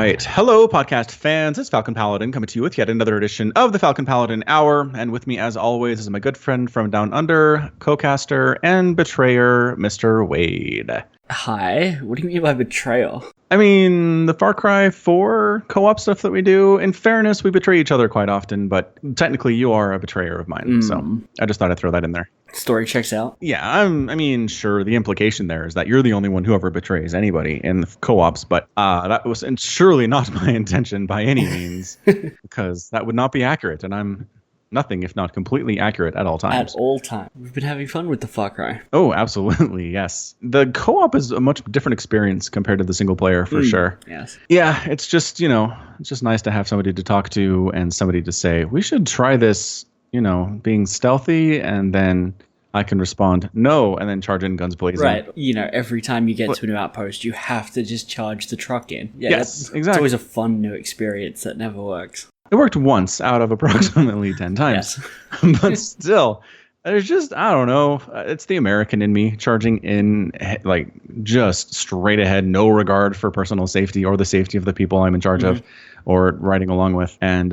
right. Hello, podcast fans. It's Falcon Paladin coming to you with yet another edition of the Falcon Paladin Hour. And with me, as always, is my good friend from Down Under, co-caster and betrayer, Mr. Wade. Hi. What do you mean by betrayal? I mean, the Far Cry 4 co-op stuff that we do, in fairness, we betray each other quite often, but technically you are a betrayer of mine. So I just thought I'd throw that in there. Story checks out. Yeah, I mean, sure, the implication there is that you're the only one who ever betrays anybody in the co-ops, but that was surely not my intention by any means, because that would not be accurate, and I'm nothing if not completely accurate at all times. At all times. We've been having fun with the Far Cry. Oh, absolutely, yes. The co-op is a much different experience compared to the single player, for sure. Yes. Yeah, it's just, it's just nice to have somebody to talk to and somebody to say, we should try this, being stealthy, and then I can respond, no, and then charge in guns blazing. Right. Every time you get to a new outpost, you have to just charge the truck in. Yeah, yes, exactly. It's always a fun new experience that never works. It worked once out of approximately 10 times. Yes. But still, there's just, I don't know, it's the American in me charging in, like, just straight ahead, no regard for personal safety or the safety of the people I'm in charge of or riding along with, and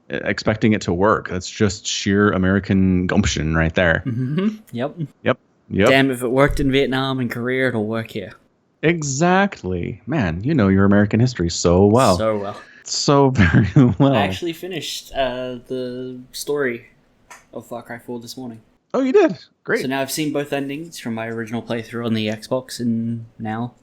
expecting it to work. That's just sheer American gumption right there. Mm-hmm. Yep. Damn, if it worked in Vietnam and Korea, it'll work here. Exactly. Man, you know your American history so well. So well. So very well. I actually finished the story of Far Cry 4 this morning. Oh, you did? Great. So now I've seen both endings from my original playthrough on the Xbox and now.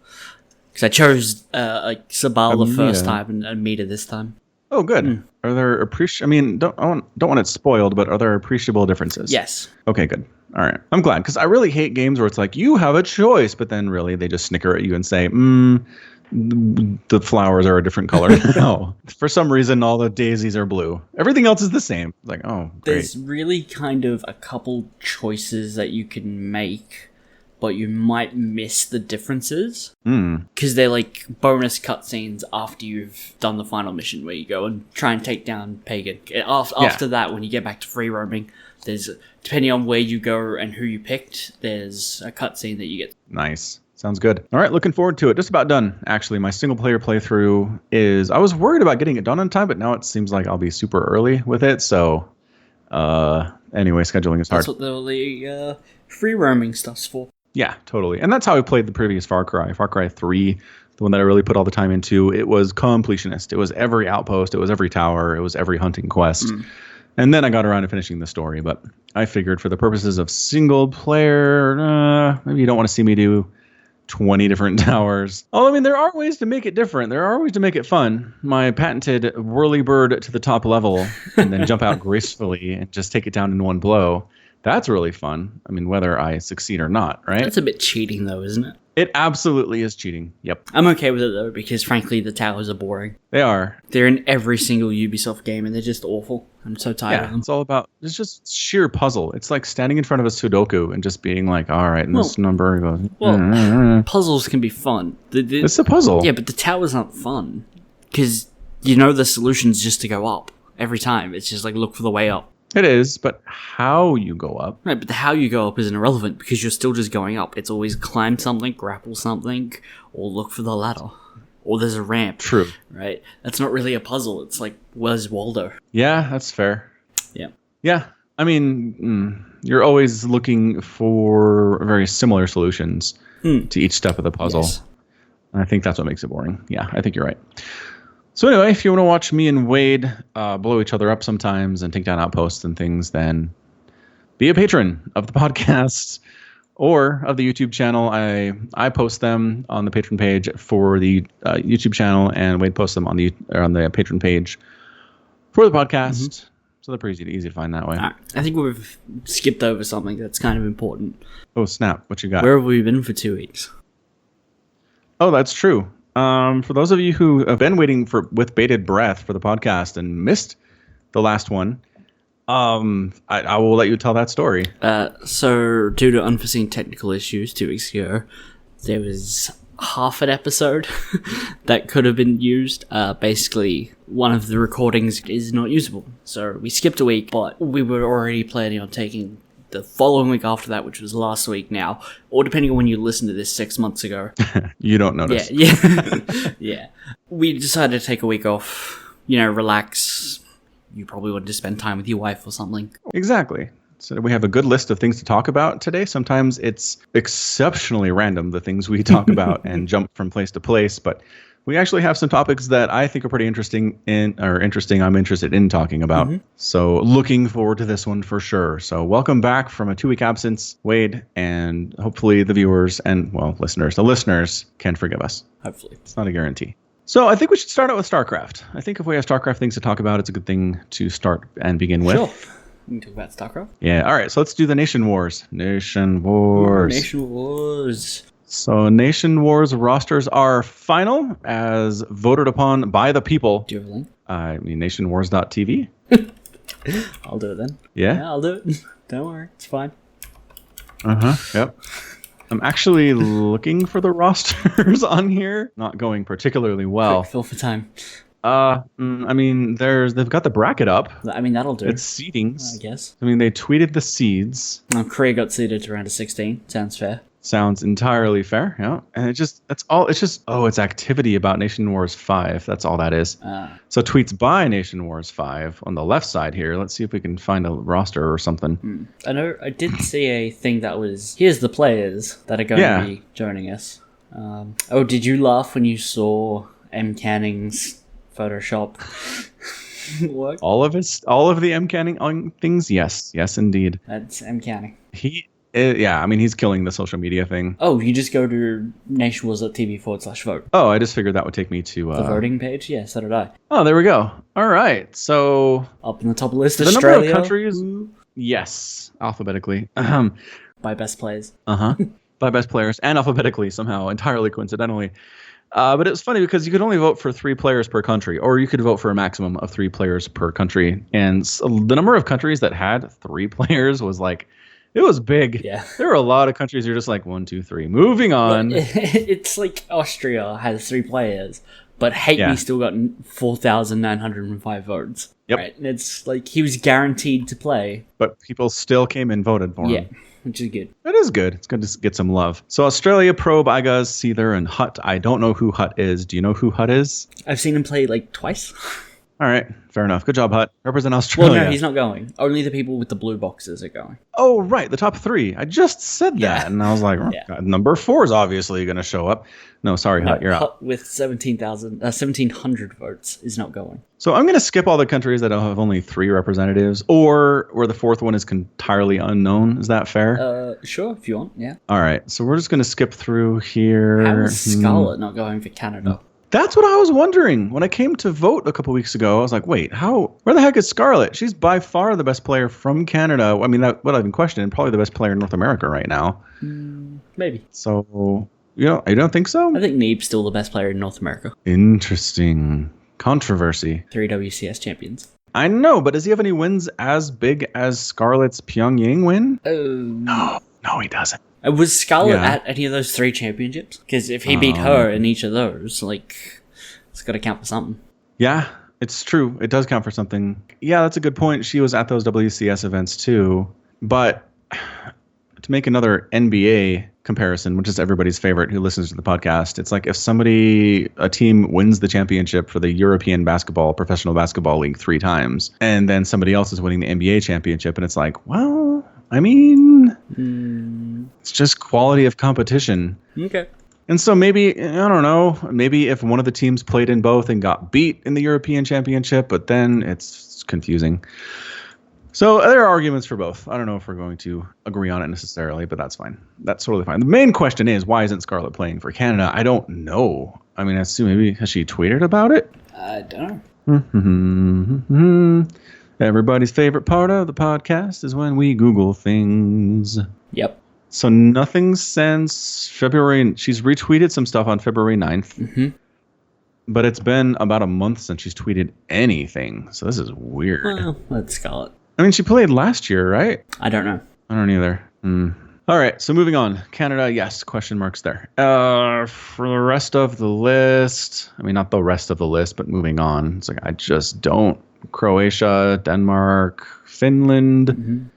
Because I chose Sabal the first time and Amita this time. Oh, good. Are there don't want it spoiled, but are there appreciable differences? Yes. Okay, good. All right. I'm glad, because I really hate games where it's like, you have a choice, but then really they just snicker at you and say, the flowers are a different color now. For some reason, all the daisies are blue. Everything else is the same. Like, oh, great. There's really kind of a couple choices that you can make, but you might miss the differences. Because they're like bonus cutscenes after you've done the final mission, where you go and try and take down Pagan. After that, when you get back to free roaming, there's, depending on where you go and who you picked, there's a cutscene that you get. Nice. Sounds good. All right, looking forward to it. Just about done, actually. My single-player playthrough is... I was worried about getting it done on time, but now it seems like I'll be super early with it, so... anyway, scheduling is hard. That's what the free roaming stuff's for. Yeah, totally. And that's how I played the previous Far Cry. Far Cry 3, the one that I really put all the time into, it was completionist. It was every outpost, it was every tower, it was every hunting quest. And then I got around to finishing the story, but I figured for the purposes of single-player, maybe you don't want to see me do 20 different towers. Oh, I mean, there are ways to make it different. There are ways to make it fun. My patented whirlybird to the top level and then jump out gracefully and just take it down in one blow. That's really fun. I mean, whether I succeed or not, right? That's a bit cheating, though, isn't it? It absolutely is cheating. Yep. I'm okay with it, though, because frankly, the towers are boring. They are. They're in every single Ubisoft game, and they're just awful. I'm so tired of them. It's all about, it's just sheer puzzle. It's like standing in front of a Sudoku and just being like, all right, and this number goes... Puzzles can be fun. It's a puzzle. Yeah, but the towers aren't fun, because the solution's just to go up every time. It's just like, look for the way up. It is, but how you go up... Right, but the how you go up is irrelevant, because you're still just going up. It's always climb something, grapple something, or look for the ladder. Or there's a ramp. True. Right? That's not really a puzzle. It's like, where's Waldo? Yeah, that's fair. Yeah. Yeah. I mean, you're always looking for very similar solutions to each step of the puzzle. Yes. And I think that's what makes it boring. Yeah, I think you're right. So anyway, if you want to watch me and Wade blow each other up sometimes and take down outposts and things, then be a patron of the podcast or of the YouTube channel. I post them on the patron page for the YouTube channel, and Wade posts them on the patron page for the podcast. So they're pretty easy to find that way. I think we've skipped over something that's kind of important. Oh, snap. What you got? Where have we been for 2 weeks? Oh, that's true. For those of you who have been waiting with bated breath for the podcast and missed the last one, I will let you tell that story. So, due to unforeseen technical issues 2 weeks ago, there was half an episode that could have been used. Basically, one of the recordings is not usable. So, we skipped a week, but we were already planning on taking the following week after that, which was last week now, or depending on when you listen to this 6 months ago. You don't notice. Yeah. Yeah. We decided to take a week off, relax. You probably wanted to spend time with your wife or something. Exactly. So we have a good list of things to talk about today. Sometimes it's exceptionally random, the things we talk about and jump from place to place. But we actually have some topics that I think are pretty interesting. I'm interested in talking about. Mm-hmm. So looking forward to this one for sure. So welcome back from a 2-week absence, Wade, and hopefully the viewers and, the listeners can forgive us. Hopefully. It's not a guarantee. So I think we should start out with StarCraft. I think if we have StarCraft things to talk about, it's a good thing to start and begin with. Sure. We can talk about StarCraft. Yeah, all right. So let's do the Nation Wars. Nation Wars. So Nation Wars rosters are final as voted upon by the people. Do you have a link? nationwars.tv. I'll do it then. Yeah? I'll do it. Don't worry. It's fine. Yep. I'm actually looking for the rosters on here. Not going particularly well. Quick fill for time. They've got the bracket up. That'll do. It's seedings, I guess. They tweeted the seeds. Korea got seeded to round of 16. Sounds fair. Sounds entirely fair, yeah. And it's activity about Nation Wars 5. That's all that is. So tweets by Nation Wars 5 on the left side here. Let's see if we can find a roster or something. I know I did see a thing that was, here's the players that are going to be joining us. Did you laugh when you saw M. Canning's Photoshop work? All of the M. Canning things? Yes, indeed. That's M. Canning. He's killing the social media thing. Oh, you just go to nationwars.tv/vote. Oh, I just figured that would take me to the voting page. Yeah, so did I. Oh, there we go. All right, so up in the top list, the Australia. Number of countries. Yes, alphabetically. By best players. By best players and alphabetically somehow, entirely coincidentally. But it was funny because you could only vote for 3 players per country, or you could vote for a maximum of 3 players per country. And so the number of countries that had 3 players was it was big. Yeah. There were a lot of countries you're just 1, 2, 3. Moving on. It's like Austria has 3 players, but Hate Me still got 4,905 votes. Yep. Right? And it's he was guaranteed to play. But people still came and voted for him. Yeah, which is good. It is good. It's good to get some love. So Australia, Probe, Igaz, Seether, and Hut. I don't know who Hut is. Do you know who Hut is? I've seen him play twice. All right, fair enough. Good job, Hut. Represent Australia. Well, no, he's not going. Only the people with the blue boxes are going. Oh, right, the top 3. I just said that, and I was like, God, number 4 is obviously going to show up. No, sorry, Hut, you're out. Hut with 1,700 votes is not going. So I'm going to skip all the countries that have only 3 representatives, or where the 4th one is entirely unknown. Is that fair? Sure, if you want, yeah. All right, so we're just going to skip through here. How is Scarlet not going for Canada? That's what I was wondering. When I came to vote a couple weeks ago, I was like, wait, where the heck is Scarlet? She's by far the best player from Canada. I mean, that would have been questioned. Probably the best player in North America right now. Maybe. So, I don't think so? I think Neeb's still the best player in North America. Interesting. Controversy. 3 WCS champions. I know, but does he have any wins as big as Scarlet's Pyongyang win? No, he doesn't. Was Scarlet at any of those 3 championships? Because if he beat her in each of those, it's got to count for something. Yeah, it's true. It does count for something. Yeah, that's a good point. She was at those WCS events too. But to make another NBA comparison, which is everybody's favorite who listens to the podcast, it's like if a team wins the championship for the European Professional Basketball League 3 times, and then somebody else is winning the NBA championship, and it's like, well, I mean, it's just quality of competition. Okay. And so maybe, I don't know, maybe if one of the teams played in both and got beat in the European Championship, but then it's confusing. So there are arguments for both. I don't know if we're going to agree on it necessarily, but that's fine. That's totally fine. The main question is, why isn't Scarlet playing for Canada? I don't know. I mean, I assume maybe has she tweeted about it? I don't know. Everybody's favorite part of the podcast is when we Google things. Yep. So nothing since February. She's retweeted some stuff on February 9th. Mm-hmm. But it's been about a month since she's tweeted anything. So this is weird. Well, let's call it. I mean, she played last year, right? I don't know. I don't either. All right, so moving on. Canada, yes, question marks there. For the rest of the list, I mean, not the rest of the list, but moving on. It's like, I just don't. Croatia, Denmark, Finland,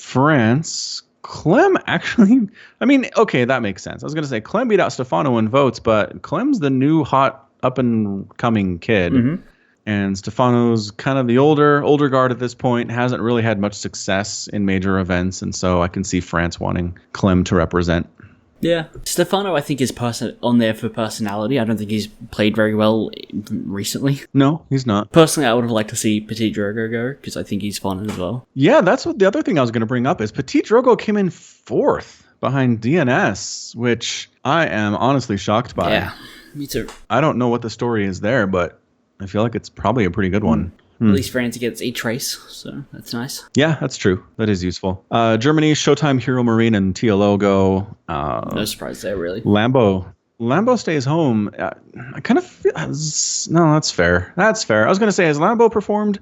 France, Clem actually, I mean, okay, that makes sense. I was going to say Clem beat out Stefano in votes, but Clem's the new hot up and coming kid. Mm-hmm. And Stefano's kind of the older guard at this point, hasn't really had much success in major events. And so I can see France wanting Clem to represent. Yeah. Stefano, I think, is on there for personality. I don't think he's played very well recently. No, he's not. Personally, I would have liked to see Petit Drogo go, because I think he's fun as well. Yeah, that's what the other thing I was going to bring up is Petit Drogo came in 4th behind DNS, which I am honestly shocked by. Yeah, me too. I don't know what the story is there, but I feel like it's probably a pretty good one. At least France gets a trace, so that's nice. Yeah, that's true. That is useful. Germany, Showtime, Hero Marine, and TLO go. No surprise there, really. Lambo stays home. I kind of feel... No, that's fair. That's fair. I was going to say, has Lambo performed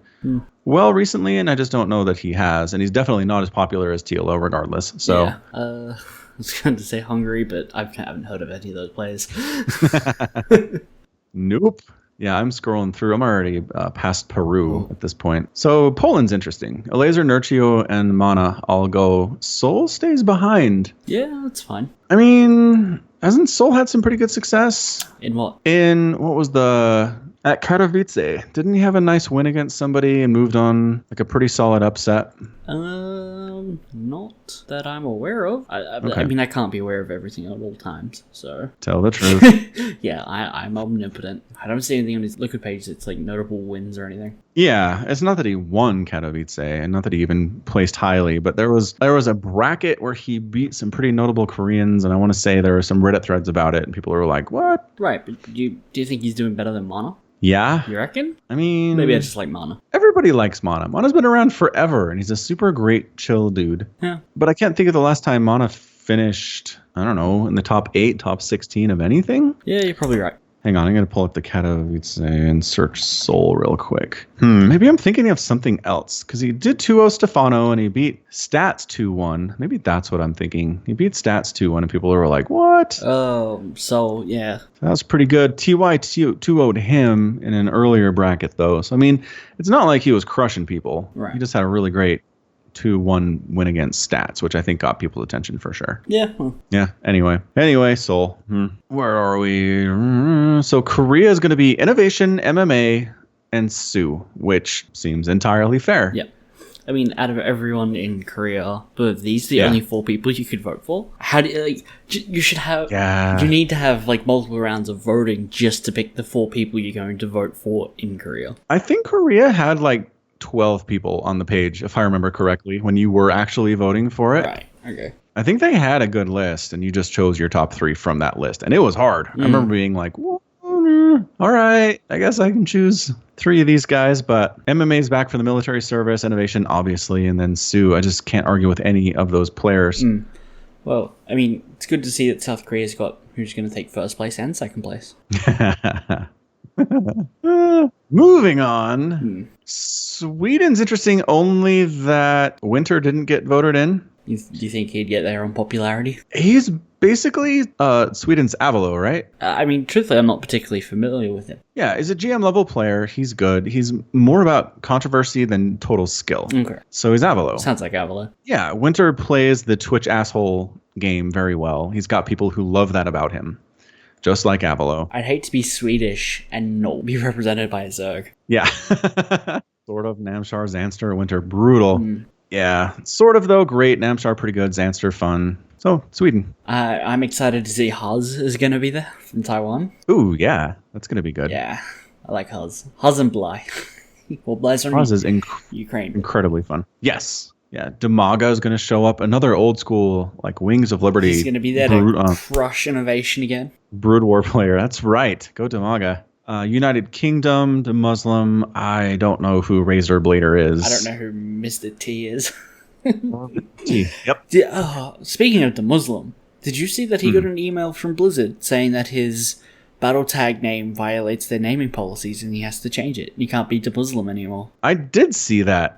well recently? And I just don't know that he has. And he's definitely not as popular as TLO regardless. So. Yeah. I was going to say Hungary, but I haven't heard of any of those players. Nope. Yeah, I'm scrolling through. I'm already past Peru at this point. So Poland's interesting. Elazer, Nurcio, and Mana all go. Seoul stays behind. Yeah, that's fine. I mean, hasn't Seoul had some pretty good success? In what? At Katowice. Didn't he have a nice win against somebody and moved on like a pretty solid upset? Not that I'm aware of. I mean, I can't be aware of everything at all times, so... Tell the truth. Yeah, I'm omnipotent. I don't see anything on his Liquid page that's, like, notable wins or anything. Yeah, it's not that he won Katowice, and not that he even placed highly, but there was a bracket where he beat some pretty notable Koreans, and I want to say there were some Reddit threads about it, and people were like, what? Right, but do you think he's doing better than Mana? Yeah. You reckon? I mean... Maybe I just like Mana. Everybody likes Mana. Mana's been around forever, and he's a super great, chill dude. Yeah. But I can't think of the last time Mana finished, I don't know, in the top 8, top 16 of anything. Yeah, you're probably right. Hang on, I'm going to pull up the Katowice and search Seoul real quick. Maybe I'm thinking of something else, because he did 2-0 Stefano, and he beat Stats 2-1. Maybe that's what I'm thinking. He beat Stats 2-1, and people were like, what? Oh, so, yeah. That was pretty good. TY 2-0'd him in an earlier bracket, though. So, I mean, it's not like he was crushing people. Right. He just had a really great 2-1 win against Stats, which I think got people's attention for sure. Yeah. Yeah. Anyway, Seoul. Where are we? So Korea is going to be Innovation, MMA, and Sue, which seems entirely fair. Yeah. I mean, out of everyone in Korea, but these are the only 4 people you could vote for. How do you, you should have... Yeah. You need to have, like, multiple rounds of voting just to pick the 4 people you're going to vote for in Korea. I think Korea had, like, 12 people on the page, if I remember correctly, when you were actually voting for it. Right, okay. I think they had a good list, and you just chose your top 3 from that list. And it was hard. I remember being like, well, all right, I guess I can choose 3 of these guys. But MMA's back for the military service, Innovation, obviously, and then Sue. I just can't argue with any of those players. Well, I mean, it's good to see that South Korea's got who's going to take first place and second place. Moving on. Sweden's interesting, only that Winter didn't get voted in. Do you think he'd get there on popularity? He's basically Sweden's Avalo, right? I mean, truthfully, I'm not particularly familiar with him. Yeah, he's a GM level player. He's good. He's more about controversy than total skill. Okay. So he's Avalo. Sounds like Avalo. Yeah, Winter plays the Twitch asshole game very well. He's got people who love that about him. Just like Avalo. I'd hate to be Swedish and not be represented by a Zerg. Yeah. Sort of. Namshar, Zanster, Winter. Brutal. Yeah. Sort of, though. Great. Namshar, pretty good. Zanster, fun. So, Sweden. I'm excited to see Huz is going to be there from Taiwan. Ooh, yeah. That's going to be good. Yeah. I like Huz. Huz and Bly. Well, Bly's from Huz is Ukraine. Incredibly fun. Yes. Yeah, Damaga is going to show up. Another old school, like, Wings of Liberty. He's going to be there to crush Innovation again. Brood War player. That's right. Go Damaga. United Kingdom, the Muslim. I don't know who Razor Blader is. I don't know who Mr. T is. T. Yep. Speaking of the Muslim, did you see that he got an email from Blizzard saying that his battle tag name violates their naming policies and he has to change it? He can't be the Muslim anymore. I did see that.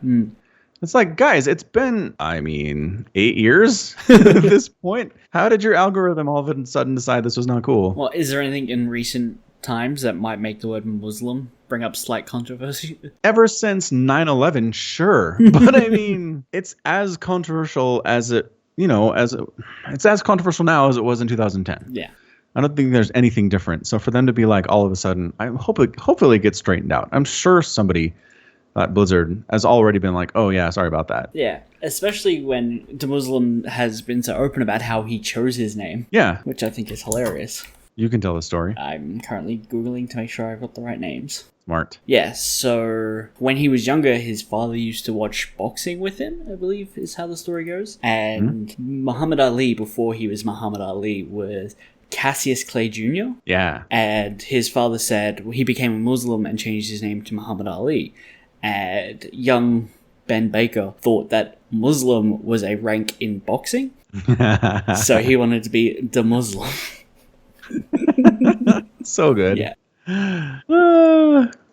It's like, guys, it's been, 8 years at this point. How did your algorithm all of a sudden decide this was not cool? Well, is there anything in recent times that might make the word Muslim bring up slight controversy. Ever since 9/11, sure. But I mean, it's as controversial as it's as controversial now as it was in 2010. Yeah. I don't think there's anything different. So for them to be like all of a sudden, hopefully it gets straightened out. I'm sure somebody at Blizzard has already been like, oh yeah, sorry about that. Yeah, especially when the Muslim has been so open about how he chose his name. Yeah. Which I think is hilarious. You can tell the story. I'm currently Googling to make sure I've got the right names. Smart. Yeah, so when he was younger, his father used to watch boxing with him, I believe is how the story goes. And Muhammad Ali, before he was Muhammad Ali, was Cassius Clay Jr. Yeah. And his father said he became a Muslim and changed his name to Muhammad Ali. And young Ben Baker thought that Muslim was a rank in boxing. So he wanted to be the Muslim. So good. Yeah.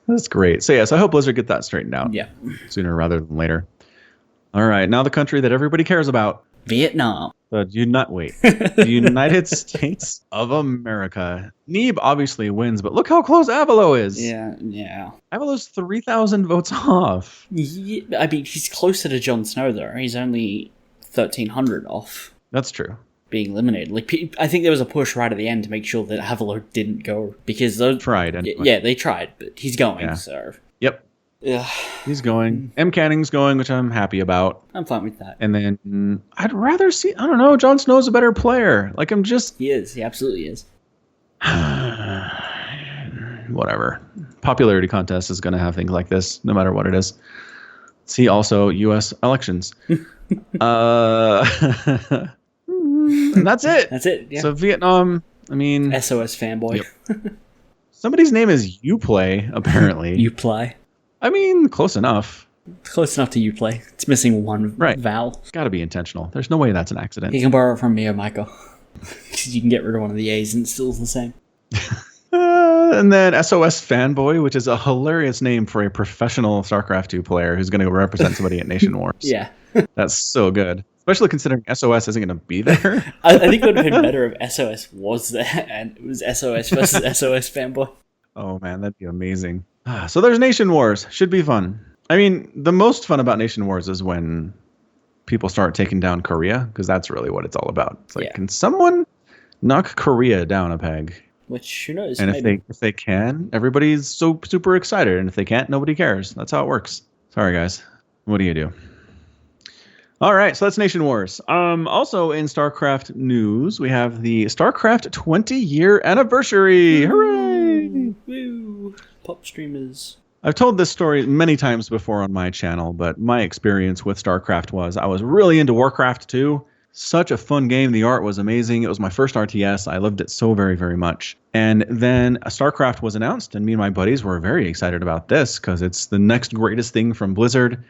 That's great. So I hope Blizzard get that straightened out. Yeah. Sooner rather than later. All right. Now the country that everybody cares about. Vietnam. The United States of America. Neeb obviously wins, but look how close Avalo is. Yeah. Avalo's 3,000 votes off. Yeah, I mean, he's closer to Jon Snow, though. He's only 1,300 off. That's true. Being eliminated. Like, I think there was a push right at the end to make sure that Avalo didn't go, because those tried. Anyway. Yeah, they tried, but he's going. So yep. Ugh. He's going. M. Canning's going, which I'm happy about. I'm fine with that. And then I'd rather see, I don't know, Jon Snow's a better player. Like, I'm just... He is. He absolutely is. Whatever. Popularity contest is going to have things like this, no matter what it is. See also U.S. elections. And that's it. That's it. Yeah. So Vietnam, I mean... SOS fanboy. Yep. Somebody's name is Uplay, apparently. Uplay. I mean, close enough. Close enough to Uplay. It's missing one vowel. It's got to be intentional. There's no way that's an accident. You can borrow it from me or Michael. Because you can get rid of one of the A's and it's still the same. And then SOS Fanboy, which is a hilarious name for a professional StarCraft 2 player who's going to represent somebody at Nation Wars. Yeah. That's so good. Especially considering SOS isn't going to be there. I think it would have been better if SOS was there and it was SOS versus SOS Fanboy. Oh man, that'd be amazing. So there's Nation Wars. Should be fun. I mean, the most fun about Nation Wars is when people start taking down Korea, because that's really what it's all about. It's like, can someone knock Korea down a peg? Which, who knows? And if they can, everybody's so super excited. And if they can't, nobody cares. That's how it works. Sorry, guys. What do you do? All right, so that's Nation Wars. Also in StarCraft news, we have the StarCraft 20-year anniversary. Hooray! Woo! Pop streamers. I've told this story many times before on my channel, but my experience with StarCraft was I was really into Warcraft 2. Such a fun game. The art was amazing. It was my first RTS. I loved it so very, very much. And then StarCraft was announced, and me and my buddies were very excited about this because it's the next greatest thing from Blizzard.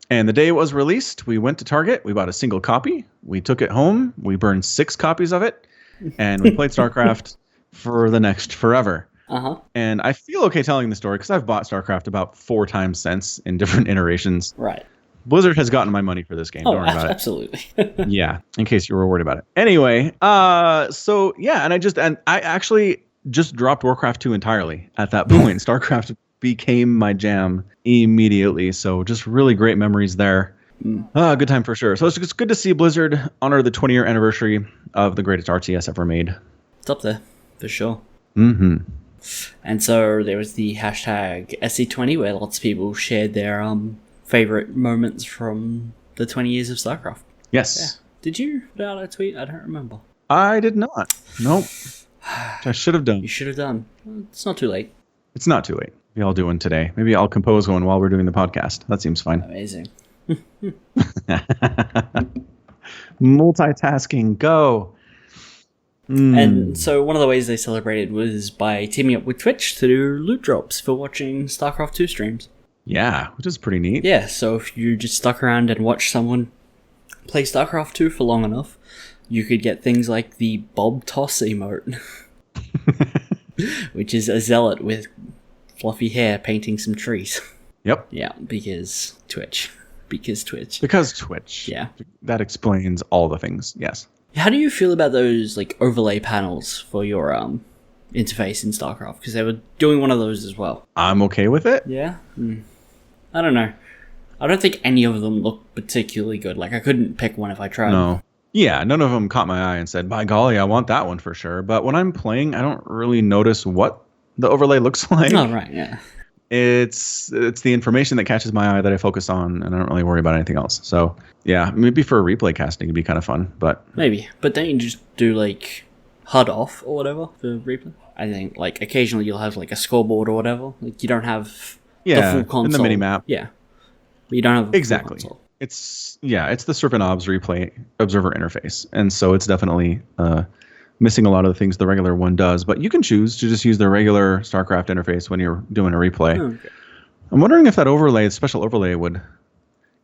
And the day it was released, we went to Target. We bought a single copy. We took it home. We burned 6 copies of it. And we played StarCraft for the next forever. Uh-huh. And I feel okay telling the story because I've bought StarCraft about 4 times since in different iterations. Right. Blizzard has gotten my money for this game. Don't worry about absolutely. it. Yeah, in case you were worried about it. Anyway, so yeah, and I actually just dropped Warcraft 2 entirely at that point. StarCraft became my jam immediately. So just really great memories there. Good time for sure. So it's good to see Blizzard honor the 20-year anniversary of the greatest RTS ever made. It's up there, for sure. Mm-hmm. And so there was the hashtag SC20 where lots of people shared their favorite moments from the 20 years of StarCraft. Yes. Yeah. Did you put out a tweet? I don't remember. I did not. Nope. I should have done. You should have done. It's not too late. It's not too late. Maybe I'll do one today. Maybe I'll compose one while we're doing the podcast. That seems fine. Amazing. Multitasking, go. And so one of the ways they celebrated was by teaming up with Twitch to do loot drops for watching StarCraft 2 streams. Yeah, which is pretty neat. Yeah, so if you just stuck around and watched someone play StarCraft 2 for long enough, you could get things like the Bob Toss emote, which is a zealot with fluffy hair painting some trees. Yep. Yeah, because Twitch. Because Twitch. Yeah. That explains all the things, yes. How do you feel about those like overlay panels for your interface in StarCraft, because they were doing one of those as well. I'm okay with it. Yeah? I don't know. I don't think any of them look particularly good. Like, I couldn't pick one if I tried. No. Yeah, none of them caught my eye and said, by golly, I want that one for sure. But when I'm playing, I don't really notice what the overlay looks like. Oh, right, yeah. It's the information that catches my eye that I focus on, and I don't really worry about anything else. So, yeah, maybe for replay casting it'd be kind of fun, but... Maybe. But then you just do, like, HUD off or whatever for replay. I think, like, occasionally you'll have, like, a scoreboard or whatever. Like, you don't have the full console. In the mini-map. Yeah. But you don't have a exactly. full console. It's the Serpent Obs replay observer interface, and so it's definitely missing a lot of the things the regular one does. But you can choose to just use the regular StarCraft interface when you're doing a replay. Oh, okay. I'm wondering if that overlay, special overlay, would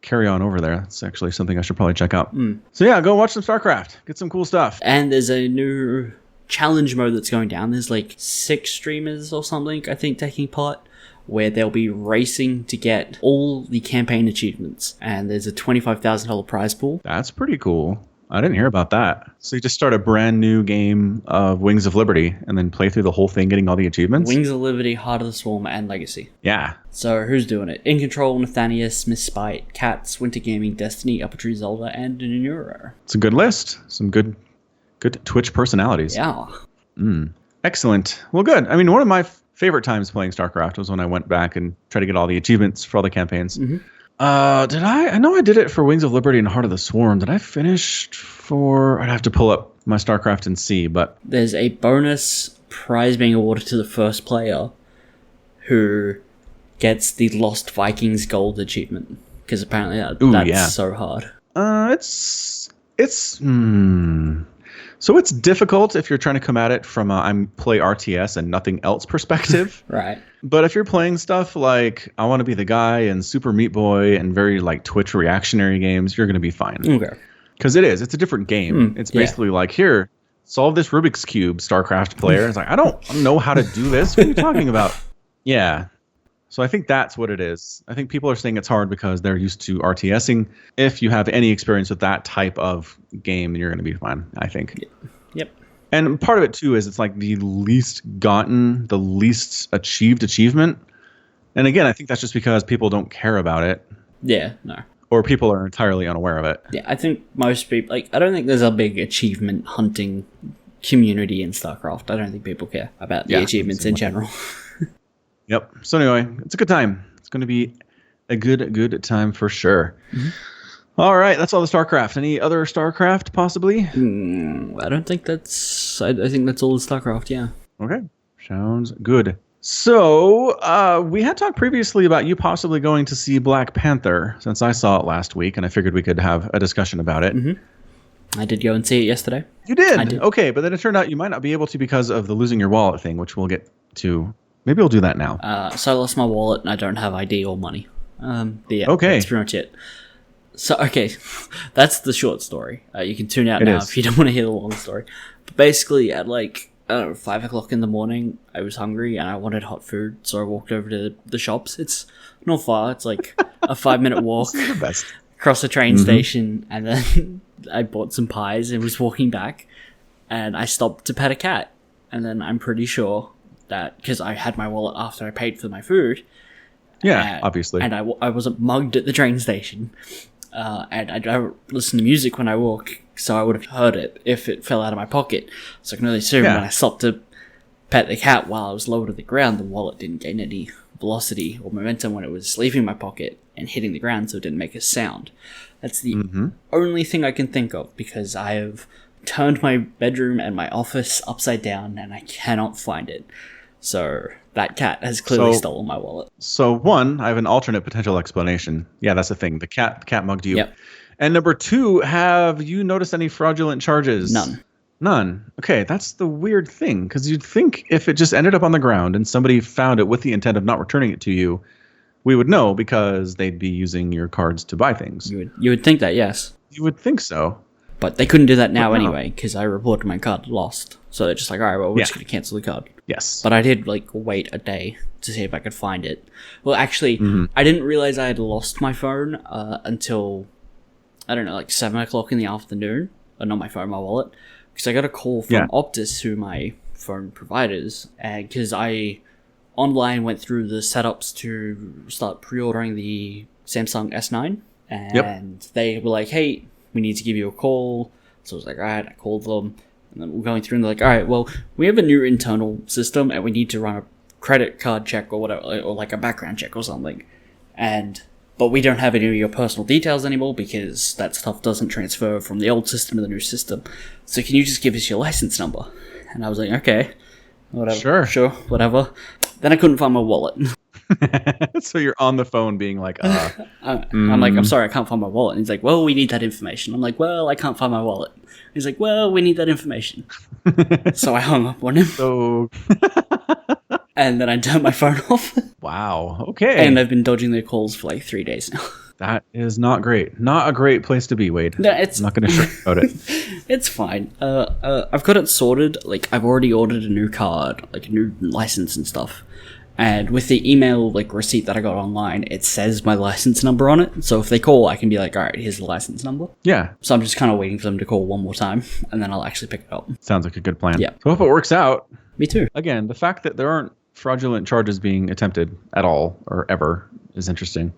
carry on over there. It's actually something I should probably check out. So yeah, go watch some StarCraft, get some cool stuff. And there's a new challenge mode that's going down. There's like 6 streamers or something, I think, taking part, where they'll be racing to get all the campaign achievements. And there's a $25,000 prize pool. That's pretty cool. I didn't hear about that. So you just start a brand new game of Wings of Liberty and then play through the whole thing getting all the achievements? Wings of Liberty, Heart of the Swarm, and Legacy. Yeah. So who's doing it? In Control, Nathanius, Miss Spite, Cats, Winter Gaming, Destiny, Upper Tree Zelda, and Neuro. It's a good list. Some good Twitch personalities. Yeah. Excellent. Well, good. I mean, one of my favorite times playing StarCraft was when I went back and tried to get all the achievements for all the campaigns. I know I did it for Wings of Liberty and Heart of the Swarm. Did I finish for... I'd have to pull up my StarCraft and see, but... There's a bonus prize being awarded to the first player who gets the Lost Vikings Gold achievement. Because apparently that's so hard. So it's difficult if you're trying to come at it from a play RTS and nothing else perspective. Right. But if you're playing stuff like I Want to Be the Guy and Super Meat Boy and very like Twitch reactionary games, you're going to be fine. Okay. Because it's a different game. It's basically like, here, solve this Rubik's Cube, StarCraft player. It's like, I don't know how to do this. What are you talking about? Yeah. So I think that's what it is. I think people are saying it's hard because they're used to RTSing. If you have any experience with that type of game, you're going to be fine, I think. Yep. And part of it, too, is it's like the least achieved achievement. And again, I think that's just because people don't care about it. Yeah, no. Or people are entirely unaware of it. Yeah, I think most people... I don't think there's a big achievement hunting community in StarCraft. I don't think people care about the achievements in general. Yep. So anyway, it's a good time. It's going to be a good time for sure. All right, that's all the StarCraft. Any other StarCraft, possibly? I don't think that's... I think that's all the StarCraft, yeah. Okay. Sounds good. So, we had talked previously about you possibly going to see Black Panther, since I saw it last week, and I figured we could have a discussion about it. I did go and see it yesterday. You did? I did. Okay, but then it turned out you might not be able to because of the losing your wallet thing, which we'll get to... Maybe we'll do that now. So I lost my wallet and I don't have ID or money. But yeah, okay. That's pretty much it. So, okay, that's the short story. You can tune out now if you don't want to hear the long story. But basically, at 5 o'clock in the morning, I was hungry and I wanted hot food, so I walked over to the shops. It's not far. It's like a 5-minute walk across the train station, and then I bought some pies and was walking back, and I stopped to pet a cat. And then I'm pretty sure... that because I had my wallet after I paid for my food. Yeah, obviously. And I wasn't mugged at the train station. And I don't listen to music when I walk, so I would have heard it if it fell out of my pocket. So I can only assume when I stopped to pet the cat while I was lower to the ground, the wallet didn't gain any velocity or momentum when it was leaving my pocket and hitting the ground, so it didn't make a sound. That's the only thing I can think of, because I have turned my bedroom and my office upside down and I cannot find it. So that cat has clearly stolen my wallet. So one, I have an alternate potential explanation. Yeah, that's the thing. The cat mugged you. Yep. And number 2, have you noticed any fraudulent charges? None. Okay, that's the weird thing, because you'd think if it just ended up on the ground and somebody found it with the intent of not returning it to you, we would know because they'd be using your cards to buy things. You would think that, yes. You would think so. But they couldn't do that now anyway, because I reported my card lost. So they're just like, all right, well, we're just going to cancel the card. Yes. But I did, wait a day to see if I could find it. Well, actually, I didn't realize I had lost my phone until, I don't know, 7 o'clock in the afternoon. Not my phone, my wallet. Because I got a call from Optus, who my phone providers, and because I online went through the setups to start pre-ordering the Samsung S9, and they were like, hey, we need to give you a call. So I was like, all right, I called them, and then we're going through, and they're like, all right, well, we have a new internal system, and we need to run a credit card check or whatever, or like a background check or something, but we don't have any of your personal details anymore because that stuff doesn't transfer from the old system to the new system. So can you just give us your license number? And I was like, okay, whatever, sure, whatever. Then I couldn't find my wallet. So you're on the phone being like, I'm like, I'm sorry, I can't find my wallet. And he's like, well, we need that information. I'm like, well, I can't find my wallet. He's like, well, we need that information. So I hung up on him. So... And then I turned my phone off. Wow. Okay. And I've been dodging their calls for like 3 days now. That is not great. Not a great place to be, Wade. No, I'm not going to sugarcoat it. It's fine. I've got it sorted. Like, I've already ordered a new card, like a new license and stuff. And with the email, like, receipt that I got online, it says my license number on it. So if they call, I can be like, all right, here's the license number. Yeah. So I'm just kind of waiting for them to call one more time, and then I'll actually pick it up. Sounds like a good plan. Yeah. So I hope it works out. Me too. Again, the fact that there aren't fraudulent charges being attempted at all or ever is interesting.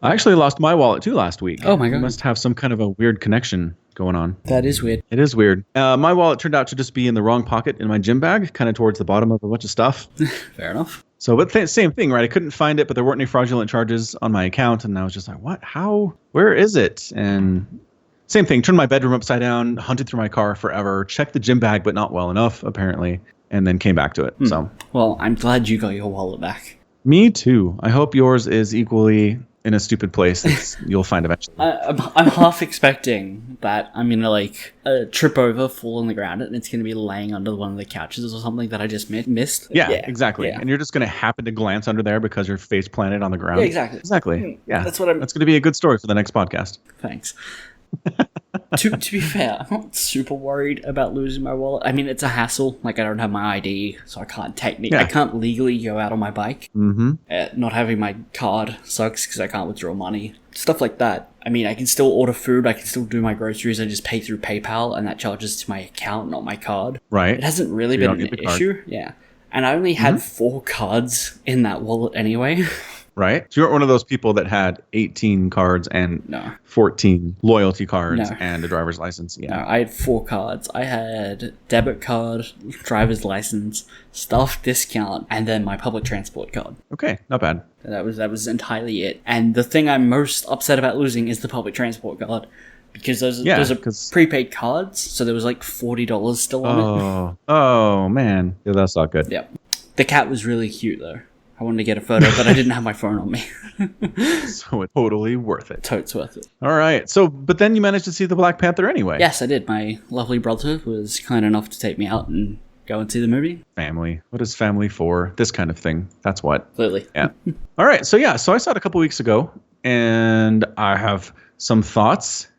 I actually lost my wallet too last week. Oh my god. You must have some kind of a weird connection going on. That is weird. It is weird. My wallet turned out to just be in the wrong pocket in my gym bag, kind of towards the bottom of a bunch of stuff. Fair enough. So, but same thing, right? I couldn't find it, but there weren't any fraudulent charges on my account. And I was just like, what? How? Where is it? And same thing, turned my bedroom upside down, hunted through my car forever, checked the gym bag, but not well enough, apparently, and then came back to it. So, well, I'm glad you got your wallet back. Me too. I hope yours is equally in a stupid place that you'll find eventually. I'm half expecting that I'm going to, like, trip over, fall on the ground, and it's going to be laying under one of the couches or something that I just missed. Yeah, exactly. Yeah. And you're just going to happen to glance under there because your face planted on the ground. Yeah, exactly. Exactly. Yeah. That's going to be a good story for the next podcast. Thanks. To be fair, I'm not super worried about losing my wallet. I mean, it's a hassle. Like, I don't have my ID, so I can't legally go out on my bike. Not having my card sucks because I can't withdraw money. Stuff like that. I mean, I can still order food. I can still do my groceries. I just pay through PayPal, and that charges to my account, not my card. Right. It hasn't really been an issue. Yeah. And I only had 4 cards in that wallet anyway. Right. So you weren't one of those people that had 18 cards and 14 loyalty cards and a driver's license. Yeah. No, I had 4 cards. I had debit card, driver's license, staff discount, and then my public transport card. Okay, not bad. That was entirely it. And the thing I'm most upset about losing is the public transport card. Because those are prepaid cards, so there was like $40 still on it. Oh, man. Yeah, that's not good. Yeah. The cat was really cute, though. I wanted to get a photo, but I didn't have my phone on me. So it's totally worth it. Totes worth it. All right. So, but then you managed to see the Black Panther anyway. Yes, I did. My lovely brother was kind enough to take me out and go and see the movie. Family. What is family for? This kind of thing. That's what. Clearly. Yeah. All right. So, so I saw it a couple weeks ago, and I have some thoughts.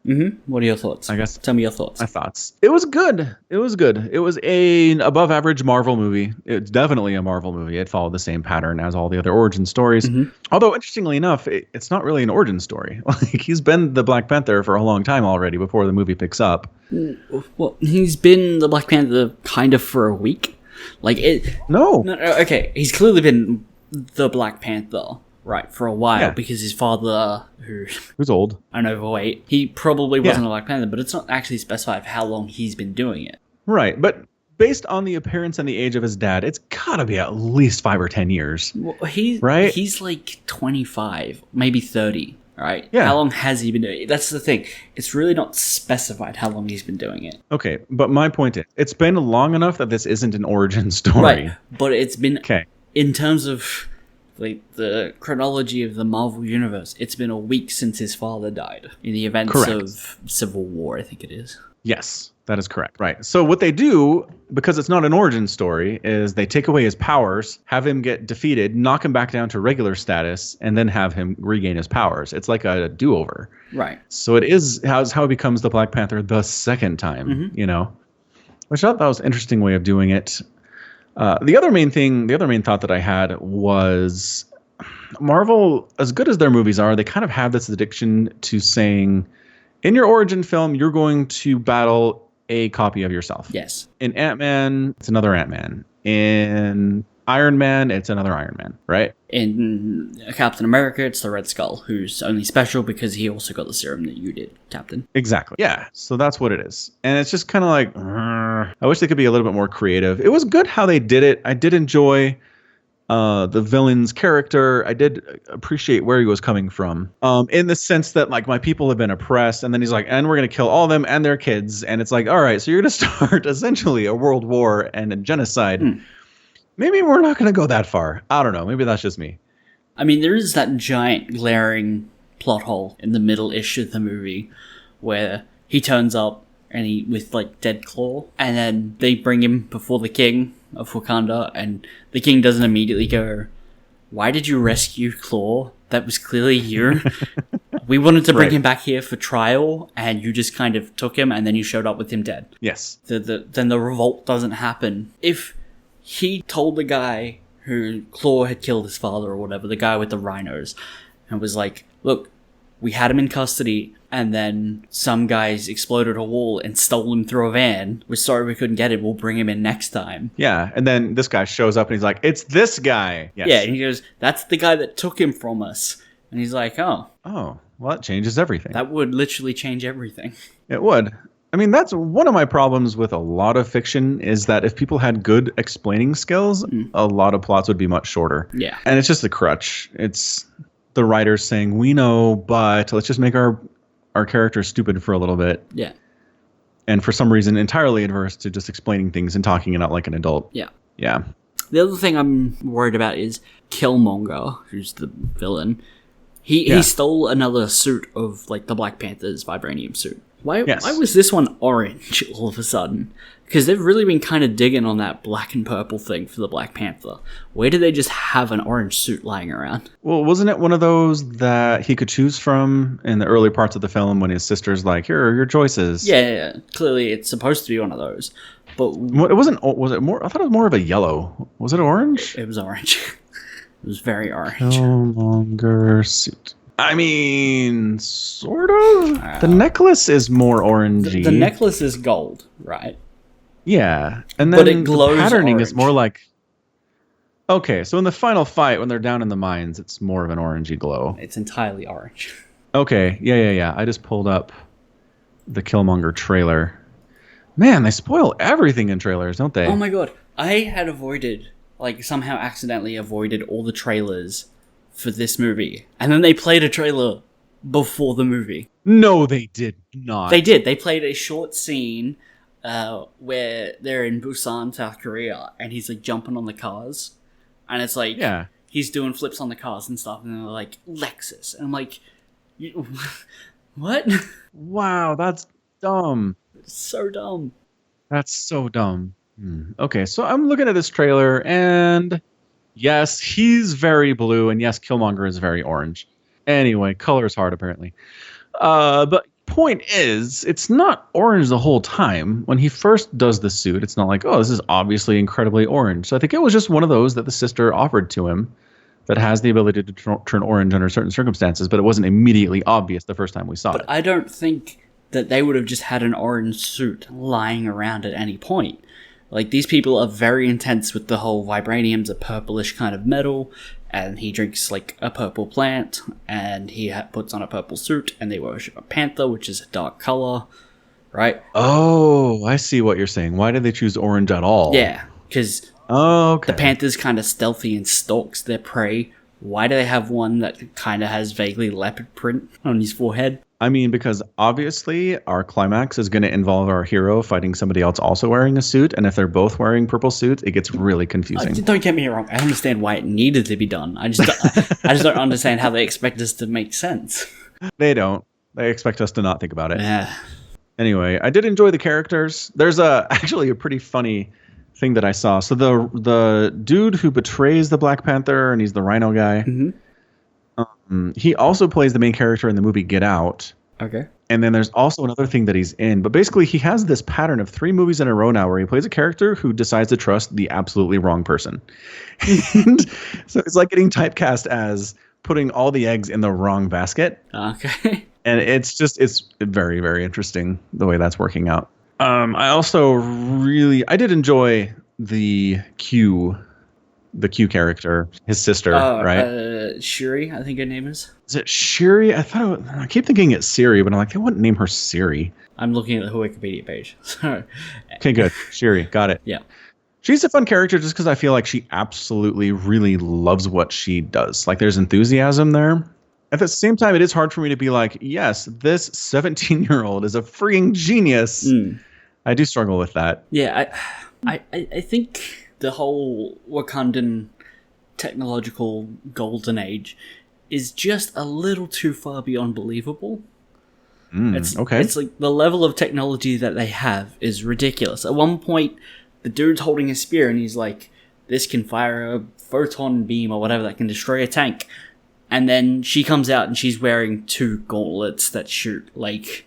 What are your thoughts? I guess. Tell me your thoughts. My thoughts. It was good. It was an above average Marvel movie. It's definitely a Marvel movie. It followed the same pattern as all the other origin stories. Although, interestingly enough, it's not really an origin story. Like, he's been the Black Panther for a long time already before the movie picks up. Well, he's been the Black Panther kind of for a week. Like, No, okay. He's clearly been the Black Panther. Right, for a while, because his father, who's old and overweight, he probably wasn't a Black Panther, but it's not actually specified how long he's been doing it. Right, but based on the appearance and the age of his dad, it's gotta be at least 5 or 10 years. Well, he's like 25, maybe 30, right? Yeah. How long has he been doing it? That's the thing. It's really not specified how long he's been doing it. Okay, but my point is, it's been long enough that this isn't an origin story. Right, but it's been, in terms of like the chronology of the Marvel Universe, it's been a week since his father died in the events of Civil War, I think it is. Yes, that is correct. Right. So what they do, because it's not an origin story, is they take away his powers, have him get defeated, knock him back down to regular status, and then have him regain his powers. It's like a do-over. Right. So it is how he becomes the Black Panther the second time, Which I thought that was an interesting way of doing it. The other main thought that I had was Marvel, as good as their movies are, they kind of have this addiction to saying, in your origin film, you're going to battle a copy of yourself. Yes. In Ant-Man, it's another Ant-Man. In Iron Man, it's another Iron Man, right? In Captain America, it's the Red Skull, who's only special because he also got the serum that you did, Captain. Exactly. Yeah. So that's what it is. And it's just kind of like, I wish they could be a little bit more creative. It was good how they did it. I did enjoy the villain's character. I did appreciate where he was coming from, in the sense that like my people have been oppressed, and then he's like, and we're gonna kill all of them and their kids, and it's like, all right, so you're gonna start essentially a world war and a genocide. Maybe we're not gonna go that far. I don't know. Maybe that's just me. I mean, there is that giant glaring plot hole in the middle-ish of the movie where he turns up and he with like Dead Claw, and then they bring him before the king of Wakanda, and the king doesn't immediately go, "Why did you rescue Claw? That was clearly you. We wanted to bring him back here for trial, and you just kind of took him, and then you showed up with him dead." Yes. Then the revolt doesn't happen. If he told the guy who Claw had killed his father or whatever, the guy with the rhinos, and was like, "Look, we had him in custody, and then some guys exploded a wall and stole him through a van. We're sorry we couldn't get him. We'll bring him in next time." Yeah, and then this guy shows up and he's like, "It's this guy." Yes. Yeah, and he goes, "That's the guy that took him from us." And he's like, "Oh, well, that changes everything." that would literally change everything. It would. I mean, that's one of my problems with a lot of fiction, is that if people had good explaining skills, a lot of plots would be much shorter. Yeah. And it's just a crutch. It's the writers saying, we know, but let's just make our characters stupid for a little bit. Yeah. And for some reason, entirely adverse to just explaining things and talking it out like an adult. Yeah. Yeah. The other thing I'm worried about is Killmonger, who's the villain. He stole another suit of like the Black Panther's vibranium suit. Why was this one orange all of a sudden? Because they've really been kind of digging on that black and purple thing for the Black Panther. Where did they just have an orange suit lying around? Well, wasn't it one of those that he could choose from in the early parts of the film when his sister's like, "Here are your choices"? Yeah. Clearly, it's supposed to be one of those. But it wasn't. Was it more? I thought it was more of a yellow. Was it orange? It was orange. It was very orange. Killmonger suit. I mean, sort of. The necklace is more orangey. The necklace is gold, right? Yeah, and then it glows the patterning orange. is more like. Okay, so in the final fight, when they're down in the mines, it's more of an orangey glow. It's entirely orange. Okay, yeah. I just pulled up the Killmonger trailer. Man, they spoil everything in trailers, don't they? Oh my god, I had somehow accidentally avoided all the trailers for this movie, and then they played a trailer before the movie. No, they did not. They did. They played a short scene where they're in Busan, South Korea, and he's like jumping on the cars, and it's like he's doing flips on the cars and stuff, and they're like, "Lexus," and I'm like, what? Wow, that's dumb. It's so dumb. That's so dumb. Okay, so I'm looking at this trailer, and yes, he's very blue, and yes, Killmonger is very orange. Anyway, color is hard, apparently. But point is, it's not orange the whole time. When he first does the suit, it's not like, oh, this is obviously incredibly orange. So I think it was just one of those that the sister offered to him that has the ability to turn orange under certain circumstances, but it wasn't immediately obvious the first time we saw it. I don't think that they would have just had an orange suit lying around at any point. Like, these people are very intense with the whole vibranium's a purplish kind of metal, and he drinks, like, a purple plant, and he puts on a purple suit, and they worship a panther, which is a dark color, right? Oh, I see what you're saying. Why did they choose orange at all? Yeah, because the panther's kind of stealthy and stalks their prey. Why do they have one that kind of has vaguely leopard print on his forehead? I mean, because obviously our climax is going to involve our hero fighting somebody else also wearing a suit, and if they're both wearing purple suits, it gets really confusing. Don't get me wrong. I understand why it needed to be done. I just don't understand how they expect this to make sense. They don't. They expect us to not think about it. Yeah. Anyway, I did enjoy the characters. There's actually a pretty funny thing that I saw. So the dude who betrays the Black Panther, and he's the Rhino guy. Mm-hmm. He also plays the main character in the movie Get Out. Okay. And then there's also another thing that he's in. But basically, he has this pattern of 3 movies in a row now where he plays a character who decides to trust the absolutely wrong person. And so it's like getting typecast as putting all the eggs in the wrong basket. Okay. And it's very, very interesting the way that's working out. I also I did enjoy the Q character, his sister, right? Shuri, I think her name is. Is it Shiri? I keep thinking it's Siri, but I'm like, they wouldn't name her Siri. I'm looking at the Wikipedia page. Okay, good. Shiri, got it. Yeah. She's a fun character just because I feel like she absolutely really loves what she does. Like there's enthusiasm there. At the same time, it is hard for me to be like, yes, this 17-year-old is a freaking genius. I do struggle with that. Yeah, I think the whole Wakandan technological golden age is just a little too far beyond believable. Okay. It's like the level of technology that they have is ridiculous. At one point, the dude's holding a spear and he's like, this can fire a photon beam or whatever that can destroy a tank. And then she comes out and she's wearing 2 gauntlets that shoot like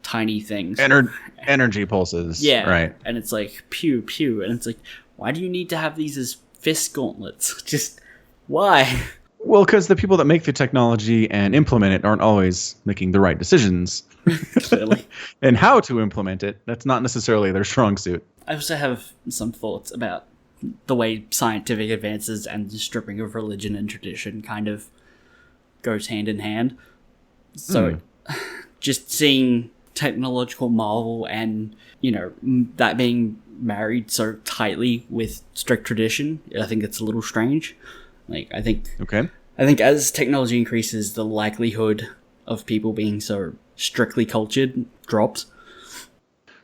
tiny things. Energy pulses. Yeah. Right. And it's like pew pew. And it's like, why do you need to have these as fist gauntlets? Just why? Well, because the people that make the technology and implement it aren't always making the right decisions. Clearly. And how to implement it, that's not necessarily their strong suit. I also have some thoughts about the way scientific advances and the stripping of religion and tradition kind of goes hand in hand. So just seeing technological marvel and, that being married so tightly with strict tradition, I think it's a little strange. I think as technology increases, the likelihood of people being so strictly cultured drops.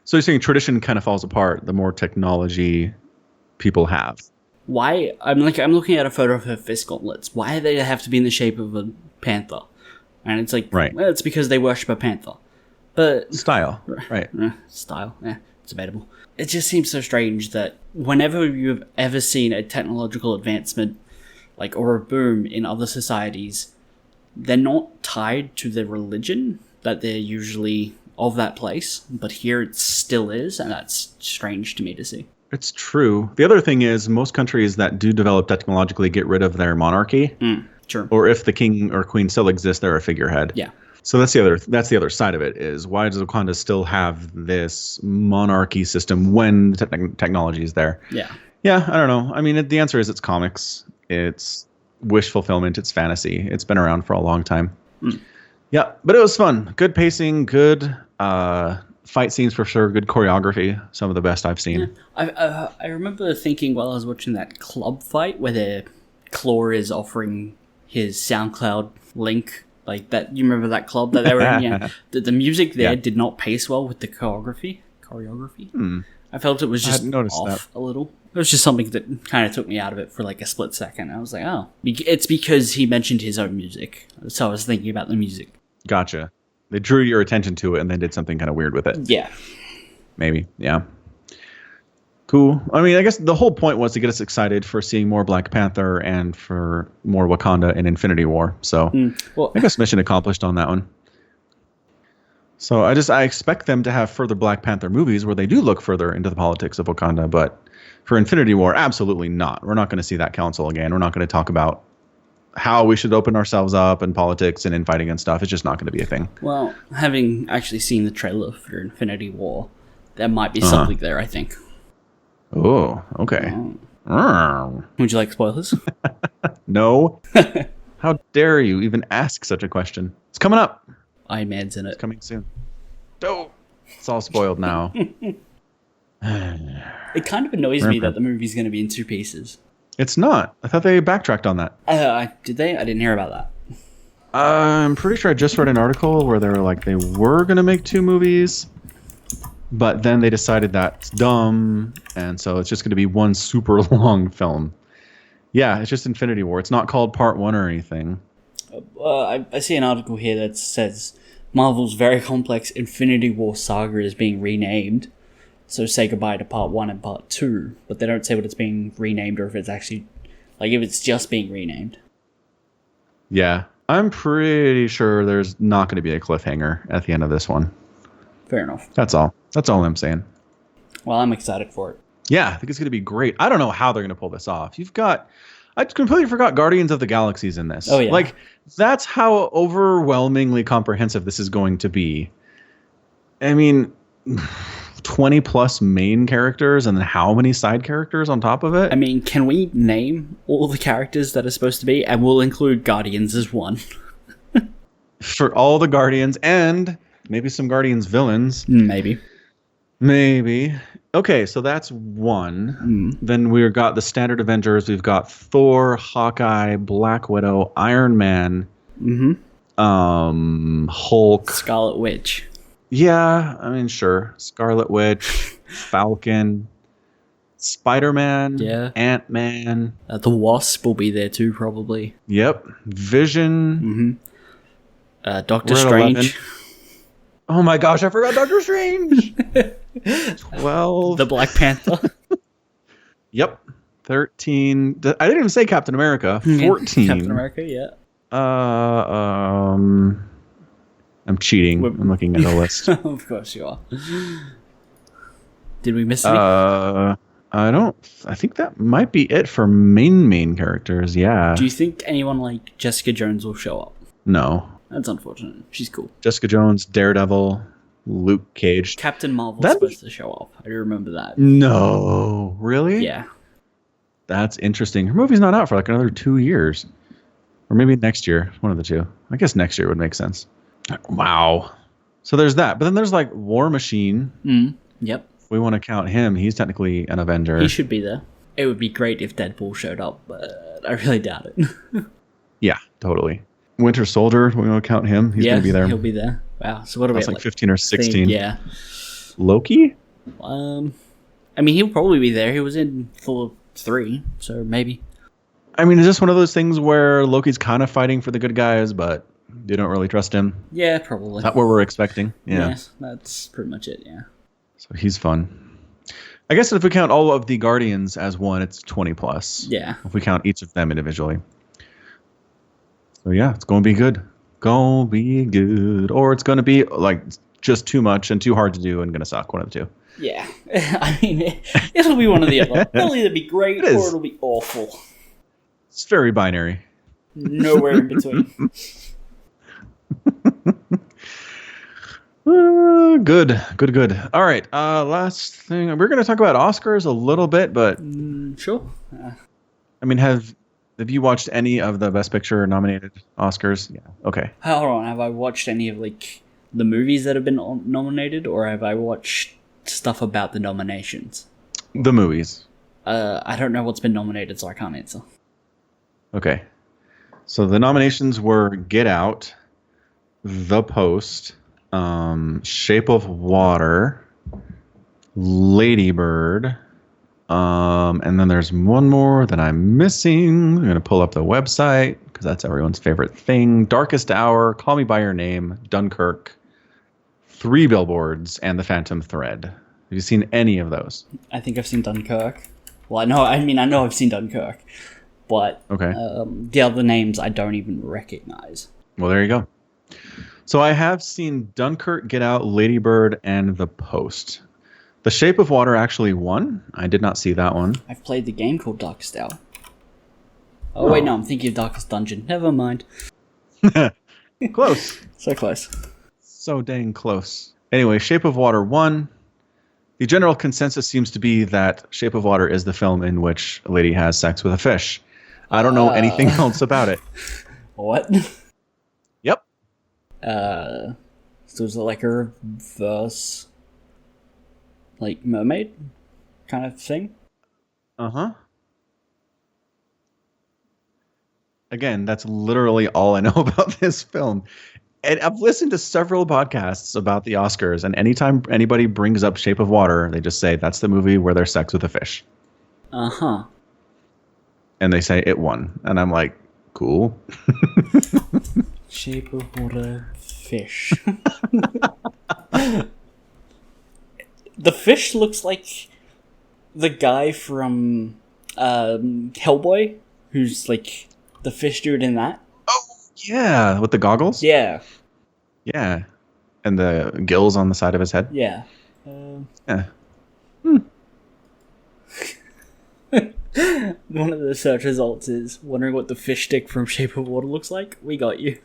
So you're saying tradition kind of falls apart the more technology people have. Why? I'm looking at a photo of her fist gauntlets. Why do they have to be in the shape of a panther? And it's like, right. Well, it's because they worship a panther. But style, right? Style, it's debatable. It just seems so strange that whenever you've ever seen a technological advancement, or a boom in other societies, they're not tied to the religion that they're usually of that place, but here it still is, and that's strange to me to see. It's true. The other thing is most countries that do develop technologically get rid of their monarchy. Sure. Or if the king or queen still exists, they're a figurehead. Yeah. So that's the other side of it is why does Wakanda still have this monarchy system when the technology is there? Yeah. Yeah, I don't know. I mean, the answer is it's comics. It's wish fulfillment. It's fantasy. It's been around for a long time. Yeah, but it was fun. Good pacing, good fight scenes for sure, good choreography. Some of the best I've seen. Yeah. I remember thinking while I was watching that club fight where Claw is offering his SoundCloud link, like that. You remember that club that they were in? Yeah. The music there did not pace well with the choreography. I felt it was just off a little. It was just something that kind of took me out of it for a split second. I was like, oh, it's because he mentioned his own music. So I was thinking about the music. Gotcha. They drew your attention to it and then did something kind of weird with it. Yeah. Maybe. Yeah. Cool. I mean, I guess the whole point was to get us excited for seeing more Black Panther and for more Wakanda in Infinity War. So I guess mission accomplished on that one. So I expect them to have further Black Panther movies where they do look further into the politics of Wakanda, but for Infinity War, absolutely not. We're not going to see that council again. We're not going to talk about how we should open ourselves up in politics and infighting and stuff. It's just not going to be a thing. Well, having actually seen the trailer for Infinity War, there might be something there, I think. Oh, okay. Would you like spoilers? No. How dare you even ask such a question? It's coming up. Iron Man's in it. It's coming soon. Oh, it's all spoiled now. It kind of annoys me that the movie's going to be in 2 pieces. It's not. I thought they backtracked on that. Did they? I didn't hear about that. I'm pretty sure I just read an article where they were like they were going to make 2 movies, but then they decided that's dumb, and so it's just going to be one super long film. Yeah, it's just Infinity War. It's not called Part 1 or anything. I see an article here that says Marvel's very complex Infinity War saga is being renamed. So say goodbye to Part 1 and Part 2, but they don't say what it's being renamed or if it's actually, if it's just being renamed. Yeah, I'm pretty sure there's not going to be a cliffhanger at the end of this one. Fair enough. That's all I'm saying. Well, I'm excited for it. Yeah, I think it's going to be great. I don't know how they're going to pull this off. I completely forgot Guardians of the Galaxy's in this. Oh, yeah. That's how overwhelmingly comprehensive this is going to be. I mean, 20 plus main characters and then how many side characters on top of it? I mean, can we name all the characters that are supposed to be? And we'll include Guardians as one. For all the Guardians and maybe some Guardians villains. Maybe. Okay, so that's one. Then we've got the standard Avengers. We've got Thor, Hawkeye, Black Widow, Iron Man, Hulk, Scarlet Witch. Yeah, I mean, sure. Scarlet Witch, Falcon, Spider-Man, Ant-Man. The Wasp will be there too, probably. Yep. Vision. Doctor Strange. 11. Oh my gosh, I forgot Doctor Strange. 12. The Black Panther. Yep. 13. I didn't even say Captain America. 14. Captain America, yeah. I'm cheating. I'm looking at the list. Of course you are. Did we miss any? I think that might be it for main characters. Yeah. Do you think anyone like Jessica Jones will show up? No. That's unfortunate. She's cool. Jessica Jones, Daredevil, Luke Cage. Captain Marvel's supposed to show up. I do remember that. No. Really? Yeah. That's interesting. Her movie's not out for like another 2 years. Or maybe next year. One of the two. I guess next year would make sense. Wow. So there's that. But then there's like War Machine. Yep. If we want to count him, he's technically an Avenger. He should be there. It would be great if Deadpool showed up, but I really doubt it. Yeah, totally. Winter Soldier, we want to count him. He's going to be there. He'll be there. Wow. So what are we at? Like 15 or 16. Yeah. Loki? I mean, he'll probably be there. He was in Thor 3, so maybe. I mean, is this one of those things where Loki's kind of fighting for the good guys, but you don't really trust him? Yeah, probably. Is that what we're expecting? Yeah. Yes, that's pretty much it, yeah. So he's fun. I guess if we count all of the Guardians as one, it's 20 plus. Yeah. If we count each of them individually. So yeah, it's going to be good. Gonna be good. Or it's going to be like just too much and too hard to do and going to suck, one of the two. Yeah. I mean, it'll be one or the other. It'll either be great or it'll be awful. It's very binary. Nowhere in between. Good. All right. Last thing. We're going to talk about Oscars a little bit, but... Sure. I mean, have you watched any of the Best Picture nominated Oscars? Yeah. Okay. Hold on. Have I watched any of, like, the movies that have been nominated, or have I watched stuff about the nominations? The movies. I don't know what's been nominated, so I can't answer. Okay. So the nominations were Get Out, The Post, Shape of Water, Lady Bird, and then there's one more that I'm missing. I'm going to pull up the website because that's everyone's favorite thing. Darkest Hour, Call Me By Your Name, Dunkirk, 3 Billboards, and The Phantom Thread. Have you seen any of those? I think I've seen Dunkirk. Well, I know I've seen Dunkirk. But the other names I don't even recognize. Well, there you go. So I have seen Dunkirk, Get Out, Lady Bird, and The Post. The Shape of Water actually won. I did not see that one. I've played the game called Darkest Hour. Oh, wait, no, I'm thinking of Darkest Dungeon. Never mind. Close. So close. So dang close. Anyway, Shape of Water won. The general consensus seems to be that Shape of Water is the film in which a lady has sex with a fish. I don't know anything else about it. What? Yep. So is it like a reverse, like, mermaid kind of thing? Uh-huh. Again, that's literally all I know about this film. And I've listened to several podcasts about the Oscars, and anytime anybody brings up Shape of Water, they just say that's the movie where there's sex with a fish. Uh-huh. And they say it won. And I'm like, cool. Shape of Water fish. The fish looks like the guy from Hellboy, who's like the fish dude in that. Oh, yeah. With the goggles? Yeah. Yeah. And the gills on the side of his head? Yeah. Yeah. One of the search results is wondering what the fish stick from Shape of Water looks like. We got you.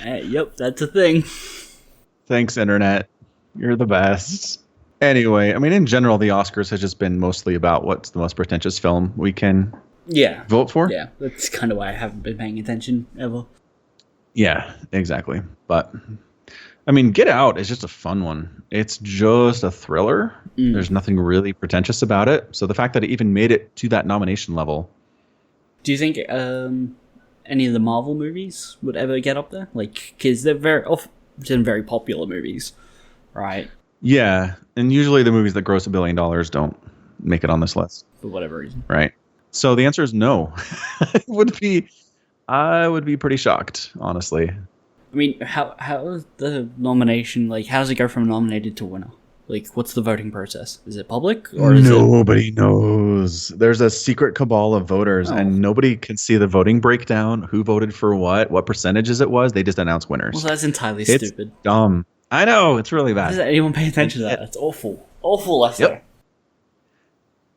Yep, that's a thing. Thanks, Internet. You're the best. Anyway, I mean, in general, the Oscars has just been mostly about what's the most pretentious film we can vote for. Yeah, that's kind of why I haven't been paying attention ever. Yeah, exactly. But, I mean, Get Out is just a fun one. It's just a thriller. There's nothing really pretentious about it. So the fact that it even made it to that nomination level. Do you think any of the Marvel movies would ever get up there? Like, because they're very often very popular movies, right? Yeah, and usually the movies that gross $1 billion don't make it on this list. For whatever reason. Right. So the answer is no. I would be pretty shocked, honestly. I mean, how is the nomination, like, how does it go from nominated to winner? Like, what's the voting process? Is it public? Or is Nobody knows. There's a secret cabal of voters, and nobody can see the voting breakdown, who voted for what percentages it was. They just announce winners. Well, that's entirely stupid. Dumb. I know, it's really bad. Does anyone pay attention to that? That's awful. Awful, I say. Yep.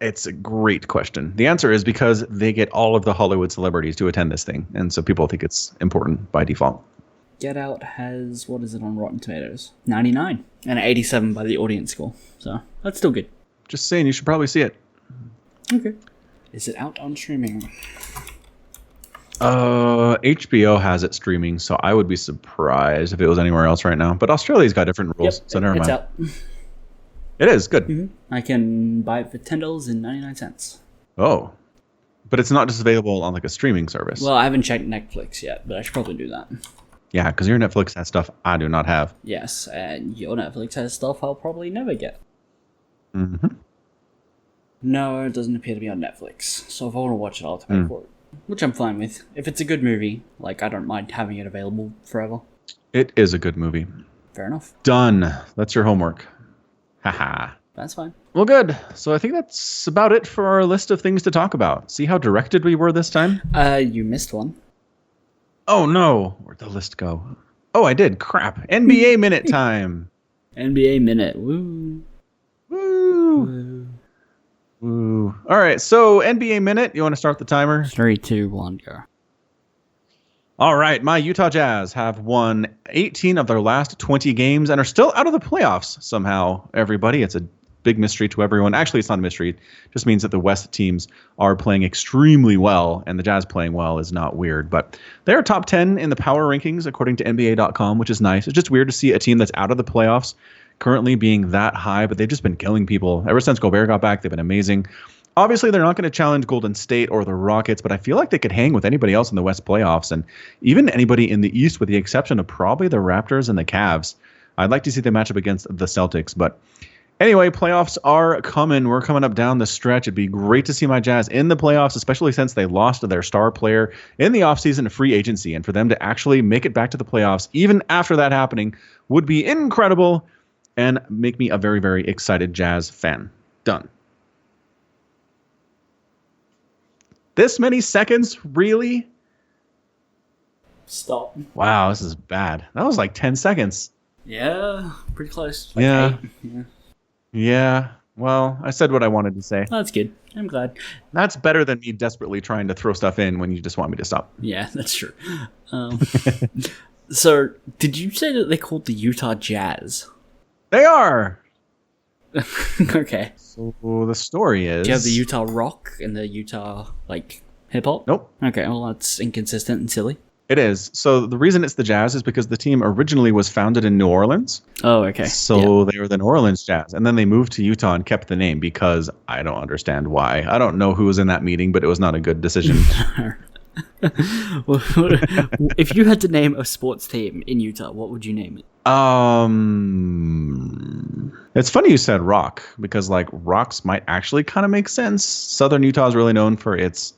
It's a great question. The answer is because they get all of the Hollywood celebrities to attend this thing, and so people think it's important by default. Get Out has, what is it on Rotten Tomatoes? 99. And 87 by the audience score. So, that's still good. Just saying, you should probably see it. Okay. Is it out on streaming? HBO has it streaming, so I would be surprised if it was anywhere else right now. But Australia's got different rules, so never mind. It's out. It is, good. Mm-hmm. I can buy it for $10.99. Oh. But it's not just available on like a streaming service. Well, I haven't checked Netflix yet, but I should probably do that. Yeah, because your Netflix has stuff I do not have. Yes, and your Netflix has stuff I'll probably never get. Mm-hmm. No, it doesn't appear to be on Netflix. So if I want to watch it, I'll have to pay for it. Which I'm fine with. If it's a good movie, like, I don't mind having it available forever. It is a good movie. Fair enough. Done. That's your homework. Haha. That's fine. Well, good. So I think that's about it for our list of things to talk about. See how directed we were this time? You missed one. Oh, no. Where'd the list go? Oh, I did. Crap. NBA Minute time. NBA Minute. Woo. Woo. Woo. Woo. All right. So NBA Minute. You want to start the timer? 3, 2, 1, go. All right. My Utah Jazz have won 18 of their last 20 games and are still out of the playoffs somehow, everybody. It's a big mystery to everyone. Actually, it's not a mystery. It just means that the West teams are playing extremely well, and the Jazz playing well is not weird. But they're top 10 in the power rankings, according to NBA.com, which is nice. It's just weird to see a team that's out of the playoffs currently being that high, but they've just been killing people. Ever since Gobert got back, they've been amazing. Obviously, they're not going to challenge Golden State or the Rockets, but I feel like they could hang with anybody else in the West playoffs, and even anybody in the East, with the exception of probably the Raptors and the Cavs. I'd like to see them match up against the Celtics, but anyway, playoffs are coming. We're coming up down the stretch. It'd be great to see my Jazz in the playoffs, especially since they lost their star player in the offseason to free agency. And for them to actually make it back to the playoffs, even after that happening, would be incredible and make me a very, very excited Jazz fan. Done. This many seconds? Really? Stop. Wow, this is bad. That was like 10 seconds. Yeah, pretty close. Like Yeah. 8. Yeah. Well, I said what I wanted to say. That's good. I'm glad. That's better than me desperately trying to throw stuff in when you just want me to stop. Yeah, that's true. So, did you say that they called the Utah Jazz? They are. Okay. So the story is... Do you have the Utah Rock and the Utah, like, hip-hop? Nope. Okay, well, that's inconsistent and silly. It is. So the reason it's the Jazz is because the team originally was founded in New Orleans. Oh, okay. So They were the New Orleans Jazz. And then they moved to Utah and kept the name because I don't understand why. I don't know who was in that meeting, but it was not a good decision. If you had to name a sports team in Utah, what would you name it? It's funny you said rock because like rocks might actually kind of make sense. Southern Utah is really known for its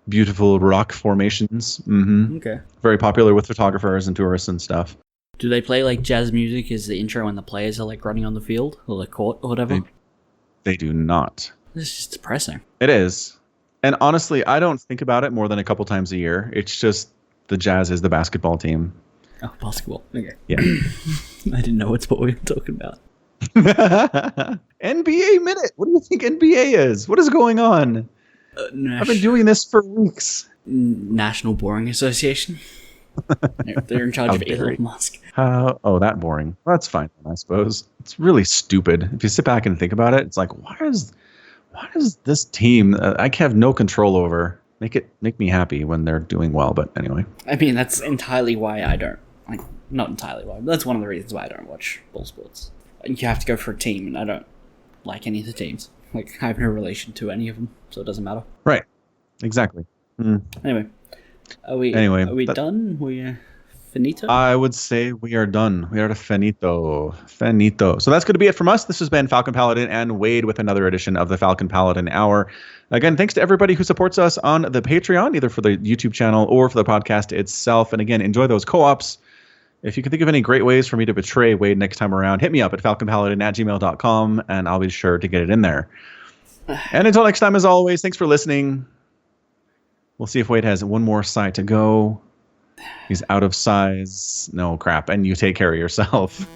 beautiful rock formations. Mm-hmm. Okay. Very popular with photographers and tourists and stuff. Do they play like jazz music as the intro when the players are like running on the field or the court or whatever? They do not. This is just depressing. It is. And honestly, I don't think about it more than a couple times a year. It's just the Jazz is the basketball team. Oh, basketball. Okay. Yeah. I didn't know what sport we were talking about. NBA Minute. What do you think NBA is? What is going on? I've been doing this for weeks. National Boring Association. They're in charge of Elon Musk. That boring. Well, that's fine, I suppose. It's really stupid. If you sit back and think about it, it's like, why does this team I have no control over make me happy when they're doing well? But anyway. I mean, that's entirely why I don't. Like, not entirely why, but that's one of the reasons why I don't watch ball sports. You have to go for a team, and I don't like any of the teams. Like, I have no relation to any of them, so it doesn't matter. Right. Exactly. Anyway. Are we done? We're finito? I would say we are done. We are finito. Finito. So that's going to be it from us. This has been Falcon Paladin and Wade with another edition of the Falcon Paladin Hour. Again, thanks to everybody who supports us on the Patreon, either for the YouTube channel or for the podcast itself. And again, enjoy those co-ops. If you can think of any great ways for me to betray Wade next time around, hit me up at falconpaladin@gmail.com, and I'll be sure to get it in there. And until next time, as always, thanks for listening. We'll see if Wade has one more side to go. He's out of size. No, crap. And you take care of yourself.